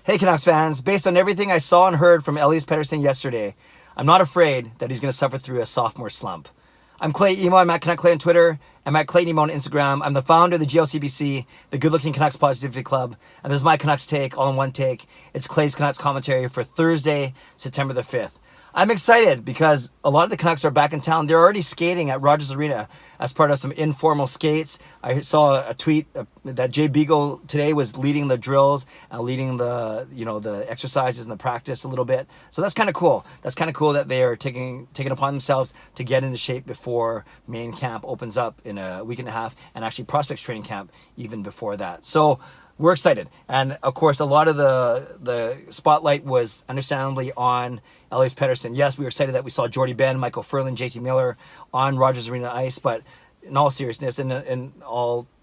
Hey Canucks fans, based on everything I saw and heard from Elias Pettersson yesterday, I'm not afraid that he's going to suffer through a sophomore slump. I'm Clay Emo, I'm at Canuck Clay on Twitter, I'm at Clay Emo on Instagram. I'm the founder of the GLCBC, the Good Looking Canucks Positivity Club, and this is my Canucks take, all in one take. It's Clay's Canucks commentary for Thursday, September the 5th. I'm excited because a lot of the Canucks are back in town. They're already skating at Rogers Arena as part of some informal skates. I saw a tweet that Jay Beagle today was leading the drills and leading the exercises and the practice a little bit. So that's kind of cool. That's kind of cool that they are taking upon themselves to get into shape before main camp opens up in a week and a half, and actually prospects training camp even before that. So we're excited. And of course, a lot of the spotlight was understandably on Elias Pettersson. Yes, we were excited that we saw Jordy Ben, Michael Furlan, JT Miller on Rogers Arena ice, but in all seriousness and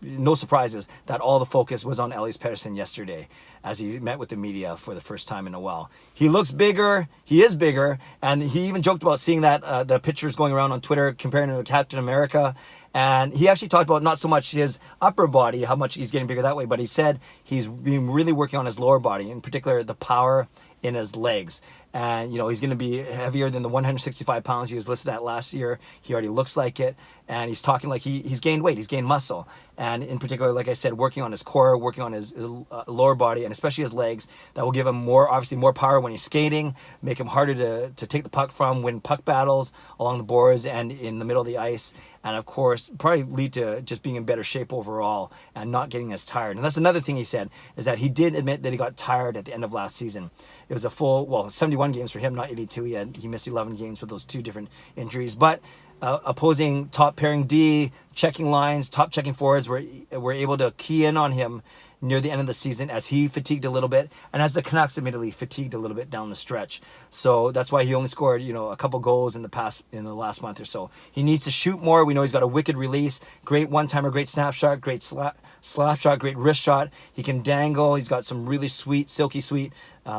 no surprises that all the focus was on Elias Pettersson yesterday as he met with the media for the first time in a while. He looks bigger, he is bigger, and he even joked about seeing that the pictures going around on Twitter comparing him to Captain America. And he actually talked about not so much his upper body, how much he's getting bigger that way, but he said he's been really working on his lower body, in particular the power in his legs. And, he's going to be heavier than the 165 pounds he was listed at last year. He already looks like it. And he's talking like he's gained weight, he's gained muscle. And in particular, like I said, working on his core, working on his lower body, and especially his legs, that will give him obviously more power when he's skating, make him harder to take the puck from, win puck battles along the boards and in the middle of the ice. And of course, probably lead to just being in better shape overall and not getting as tired. And that's another thing he said, is that he did admit that he got tired at the end of last season. It was a full, 71 games for him, not 82. He missed 11 games with those two different injuries. But opposing top pairing D, checking lines, top checking forwards were able to key in on him near the end of the season as he fatigued a little bit, and as the Canucks admittedly fatigued a little bit down the stretch. So that's why he only scored, a couple goals in the last month or so. He needs to shoot more. We know he's got a wicked release, great one-timer, great snapshot, great slap shot, great wrist shot. He can dangle. He's got some really sweet, silky sweet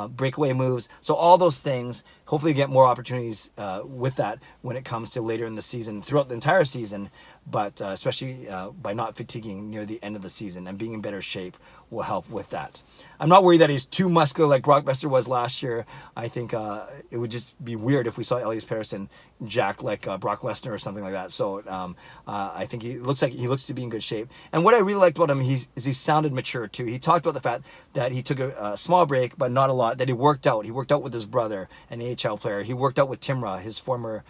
breakaway moves. So all those things, hopefully get more opportunities with that when it comes to later in the season, throughout the entire season, but especially by not fatiguing near the end of the season and being in better shape will help with that. I'm not worried that he's too muscular like Brock Besser was last year. I think it would just be weird if we saw Elias Pettersson jacked like Brock Lesnar or something like that. So I think he looks to be in good shape. And what I really liked about him is he sounded mature too. He talked about the fact that he took a small break, but not a lot, that he worked out. He worked out with his brother, an AHL player. He worked out with Timra, his former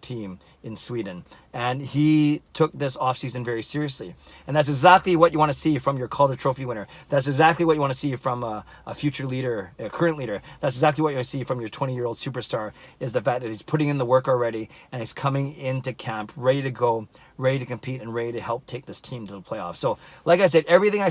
team in Sweden. And he took this offseason very seriously. And that's exactly what you want to see from your Calder Trophy winner. That's exactly what you want to see from a future leader, a current leader. That's exactly what you want to see from your 20-year-old superstar, is the fact that he's putting in the work already and he's coming into camp ready to go, ready to compete, and ready to help take this team to the playoffs. So, like I said, everything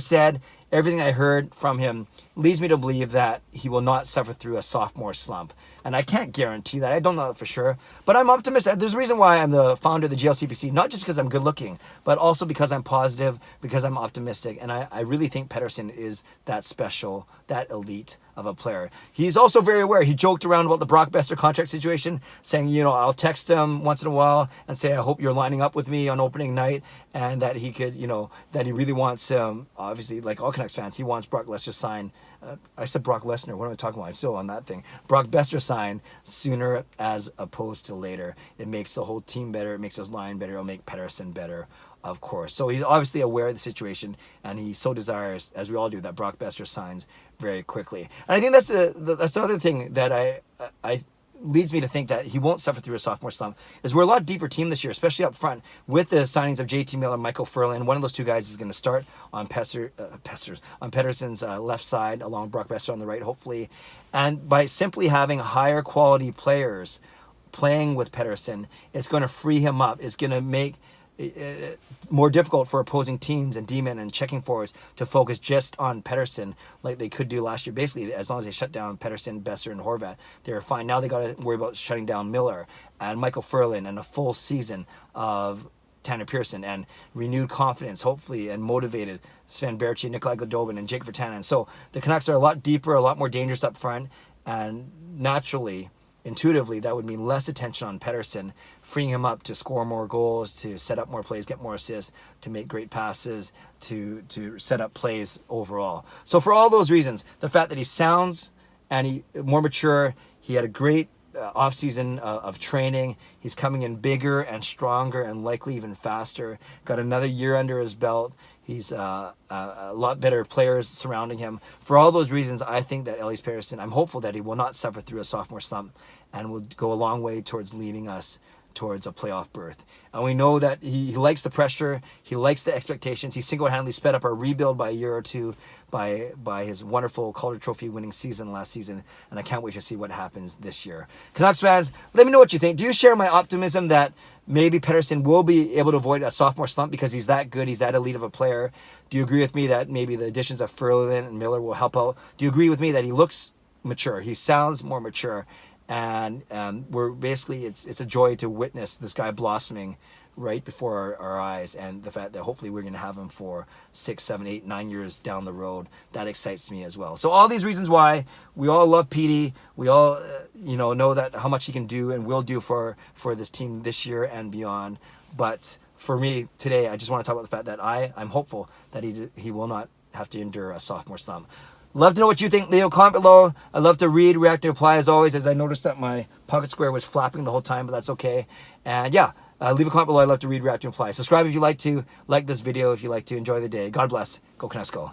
I heard from him leads me to believe that he will not suffer through a sophomore slump. And I can't guarantee that. I don't know that for sure. But I'm optimistic. There's a reason why I'm the founder of the GLCBC, not just because I'm good looking, but also because I'm positive, because I'm optimistic. And I really think Pettersson is that special, that elite of a player. He's also very aware. He joked around about the Brock Besser contract situation, saying, I'll text him once in a while and say, I hope you're lining up with me on opening night, and that he could, that he really wants, obviously, like all Canucks fans, he wants Brock Lesnar signed. I said Brock Lesnar. What am I talking about? I'm still on that thing. Brock Besser signed sooner as opposed to later. It makes the whole team better. It makes his line better. It'll make Pettersson better, of course. So he's obviously aware of the situation, and he so desires, as we all do, that Brock Besser signs very quickly. And I think that's another thing that I leads me to think that he won't suffer through a sophomore slump, is we're a lot deeper team this year, especially up front, with the signings of JT Miller, Michael Furlan. One of those two guys is going to start on Pettersson's left side, along Brock Besser on the right, hopefully. And by simply having higher quality players playing with Pettersson, it's going to free him up. It's going to make more difficult for opposing teams and D-men and checking forwards to focus just on Pettersson like they could do last year. Basically, as long as they shut down Pettersson, Besser, and Horvat, they were fine. Now they got to worry about shutting down Miller and Michael Furlan and a full season of Tanner Pearson and renewed confidence, hopefully, and motivated Sven Berchi, Nikolai Goldobin, and Jake Virtanen. So the Canucks are a lot deeper, a lot more dangerous up front, and naturally, intuitively, that would mean less attention on Pettersson, freeing him up to score more goals, to set up more plays, get more assists, to make great passes, to set up plays overall. So for all those reasons, the fact that he sounds and he more mature, he had a great off-season of training. He's coming in bigger and stronger and likely even faster. Got another year under his belt. He's a lot better players surrounding him. For all those reasons, I think that Elias Pettersson, I'm hopeful that he will not suffer through a sophomore slump and will go a long way towards leading us towards a playoff berth. And we know that he likes the pressure. He likes the expectations. He single-handedly sped up our rebuild by a year or two by his wonderful Calder Trophy winning season last season. And I can't wait to see what happens this year. Canucks fans, let me know what you think. Do you share my optimism that maybe Pettersson will be able to avoid a sophomore slump because he's that good, he's that elite of a player? Do you agree with me that maybe the additions of Ferland and Miller will help out? Do you agree with me that he looks mature? He sounds more mature. And we're basically, it's a joy to witness this guy blossoming right before our eyes, and the fact that hopefully we're going to have him for 6, 7, 8, 9 years down the road, that excites me as well. So all these reasons why we all love Petey, we all know that how much he can do and will do for this team this year and beyond. But for me today, I just want to talk about the fact that I'm hopeful that he will not have to endure a sophomore slump. Love to know what you think. Leave a comment below. I love to read, react, and reply as always, as I noticed that my pocket square was flapping the whole time, but that's okay. And yeah, leave a comment below. I love to read, react, and reply. Subscribe if you like to. Like this video if you like to. Enjoy the day. God bless. Go Canucks go.